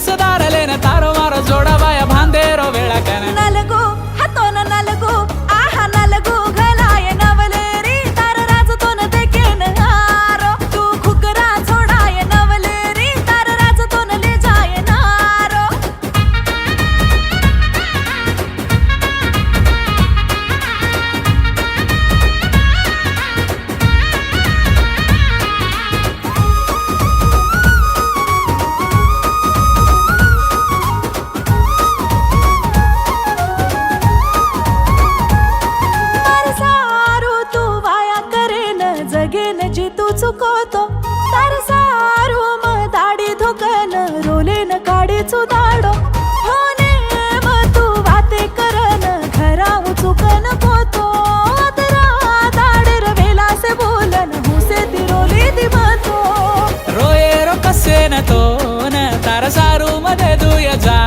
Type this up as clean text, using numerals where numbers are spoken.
रसदार लेन तारो मारो जोड़ा बाया भांदेरो वेळा कन नलगो हातोन नलगो आहा नलगो घलाय नवलेरी तार राजतोन देखेन हारो तू खुकरा छोडाय नवलेरी तार राजतोन ले जाय नारो जगेन जी तू चुकवतो तार सारू म दाढी धोकन रोलेन काढीचू दाडो होने म तू वाते करन घराऊ चुकन पोतो तरा दाडर वेला से बोलन हुसे ती रोली दी मतो रोये रो कसे न तो न तार सारू मध्ये दुय जा